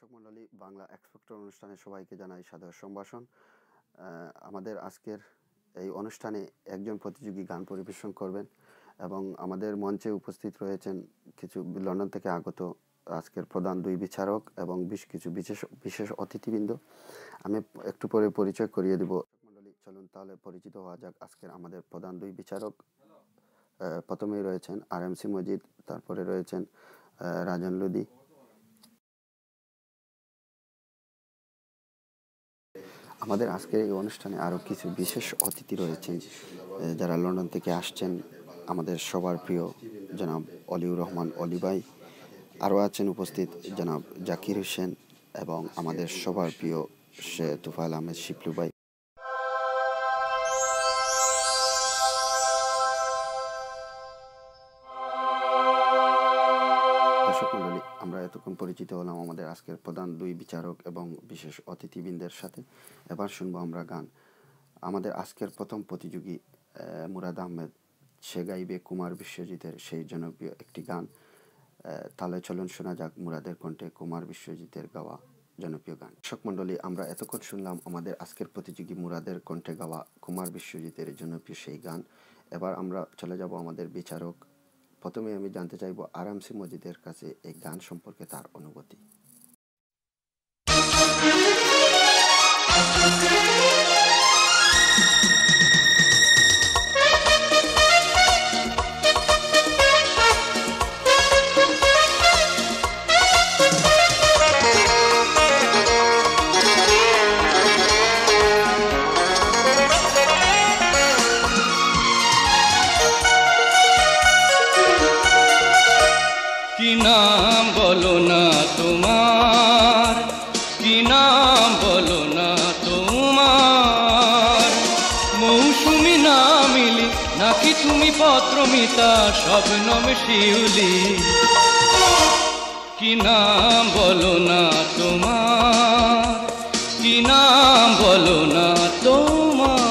দর্শক মণ্ডলী, বাংলা এক্সপেক্টর অনুষ্ঠানে সবাইকে জানাই সাদর সম্ভাষণ। আমাদের আজকের এই অনুষ্ঠানে একজন প্রতিযোগী গান পরিবেশন করবেন এবং আমাদের মঞ্চে উপস্থিত রয়েছেন কিছু লন্ডন থেকে আগত আজকের প্রধান দুই বিচারক এবং কিছু বিশেষ অতিথিবৃন্দ। আমি একটু পরে পরিচয় করিয়ে দেব। মণ্ডলী, চলুন তাহলে পরিচিত হওয়া যাক আজকের আমাদের প্রধান দুই বিচারক। প্রথমেই রয়েছেন RMC মজিদ, তারপরে রয়েছেন রাজন লোদি। আমাদের আজকের এই অনুষ্ঠানে আরও কিছু বিশেষ অতিথি রয়েছেন যারা লন্ডন থেকে আসছেন। আমাদের সবার প্রিয় জনাব অলিউর রহমান অলি ভাই, আরও আছেন উপস্থিত জনাব জাকির হোসেন এবং আমাদের সবার প্রিয় তুফাইল আহমেদ শিপলু ভাই। দর্শক মণ্ডলী, আমরা এতক্ষণ পরিচিত হলাম আমাদের আজকের প্রধান দুই বিচারক এবং বিশেষ অতিথিবৃন্দের সাথে। এবার শুনবো আমরা গান। আমাদের আজকের প্রথম প্রতিযোগী মুরাদ আহমেদ, সে গাইবে কুমার বিশ্বজিতের সেই জনপ্রিয় একটি গান। তাহলে চলুন শোনা যাক মুরাদের কণ্ঠে কুমার বিশ্বজিতের গাওয়া জনপ্রিয় গান। দর্শক মণ্ডলী, আমরা এতক্ষণ শুনলাম আমাদের আজকের প্রতিযোগী মুরাদের কণ্ঠে গাওয়া কুমার বিশ্বজিতের জনপ্রিয় সেই গান। এবার আমরা চলে যাব আমাদের বিচারক। প্রথমে আমি জানতে চাইব RMC মজিদের কাছে এই গান সম্পর্কে তার অনুভূতি। কি নাম বলো না তোমার, কি নাম বলো না তোমার, মৌসুমি না মিলি নাকি তুমি পত্রমিতা শবনম শিউলি। কি নাম বলো না তোমার, কি নাম বলো না তোমার।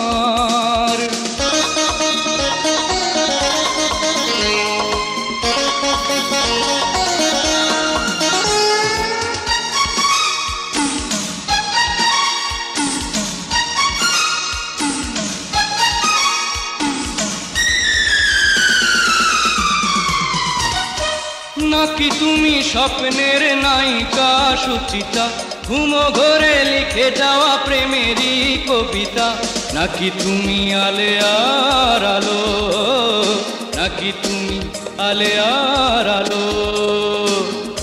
নাকি তুমি স্বপ্নের নায়িকা সুচিতা, ঘুমো ঘরে লিখে যাওয়া প্রেমেরই কবিতা। নাকি তুমি আলেয়ার আলো, নাকি তুমি আলেয়ার আলো,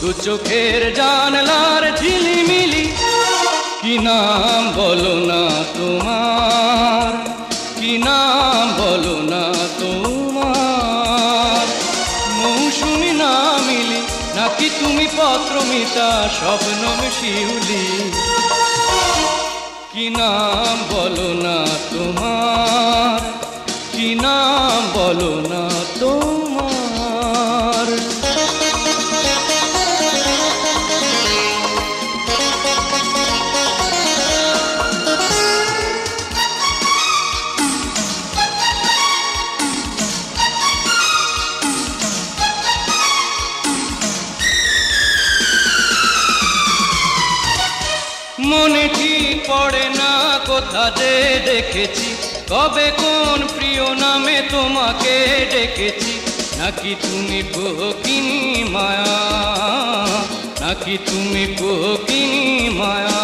দু চোখের জানলার ঝিলিমিলি। কি নাম বলো না তোমার, কি নাম বলো না তোমার, মৌসুমি না মিলি নাকি তুমি পত্রমিতা শবনম শিউলি। কি নাম বলো না তোমার, কি নাম বলো না তোমার। মনে ঠিক পড়ে না কোথা যে দেখেছি, কবে কোন প্রিয় নামে তোমাকে ডেকেছি। নাকি তুমি কোকিনী মায়া, নাকি তুমি কোকিনী মায়া,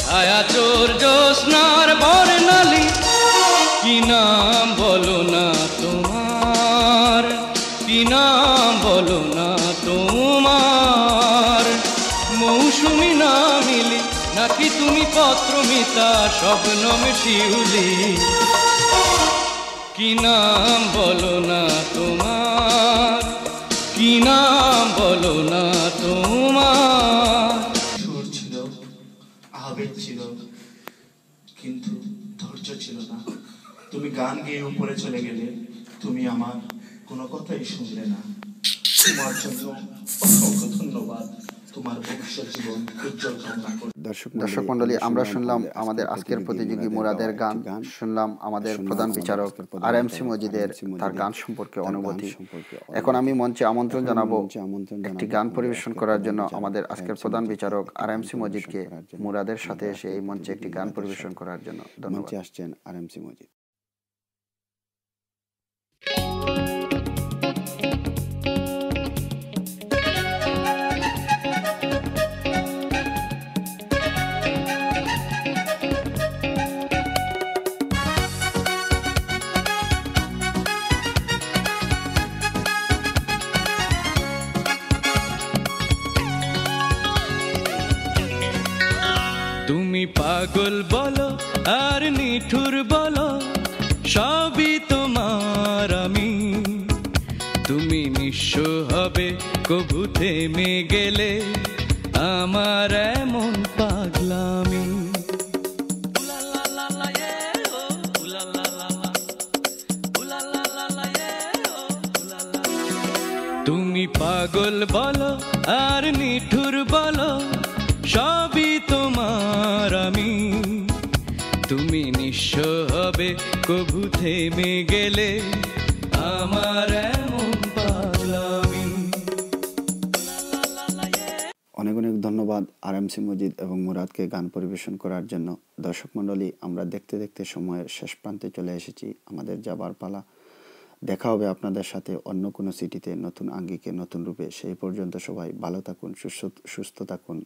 ছায়া চোর জ্যোৎস্নার বর্ণালী। কি নাম বলো না তোমার, কি নাম বলো না তোমার, মৌসুমি না মিলি নাকি তুমি পত্রমিতা শবনম শিউলি। কি নাম বলো না তোমার, কি নাম বলো না তোমার। সুর ছিল, আবেগ ছিল, কিন্তু ধৈর্য ছিল না। তুমি গান গেয়ে উপরে চলে গেলে, তুমি আমার কোনো কথাই শুনলে না। তোমার জন্য অসংখ্য ধন্যবাদ। তোমার ভবিষ্যৎ জীবন উজ্জ্বল কামনা করি। দর্শক মণ্ডলী, আমরা শুনলাম আমাদের আজকের প্রতিযোগী মুরাদের গান, শুনলাম আমাদের প্রধান বিচারক RMC মজিদের তার গান সম্পর্কে অনুভূতি। এখন আমি মঞ্চে আমন্ত্রণ জানাবো একটি গান পরিবেশন করার জন্য আমাদের আজকের প্রধান বিচারক RMC মজিদকে মুরাদের সাথে এসে এই মঞ্চে একটি গান পরিবেশন করার জন্য। ধন্যবাদ। আসছেন RMC মজিদ। তুমি পাগল বলো আর নিঠুর বলো, সবই তোমার আমি। তুমি নিঃস্ব হবে কবু থেমে গেলে আমার এমন পাগলামি। তুমি পাগল বলো আর নিঠুর বলো, সবই তোমার আমি। তুমি নিঃস্ব হবে কবু থেমে গেলে আমার এমন পাগলামি। অনেক অনেক ধন্যবাদ RMC মজিদ এবং মুরাদকে গান পরিবেশন করার জন্য। দর্শক মণ্ডলী, আমরা দেখতে দেখতে সময়ের শেষ প্রান্তে চলে এসেছি, আমাদের যাবার পালা। দেখা হবে আপনাদের সাথে অন্য কোনো সিটিতে, নতুন আঙ্গিকে, নতুন রূপে। সেই পর্যন্ত সবাই ভালো থাকুন, সুস্থ থাকুন।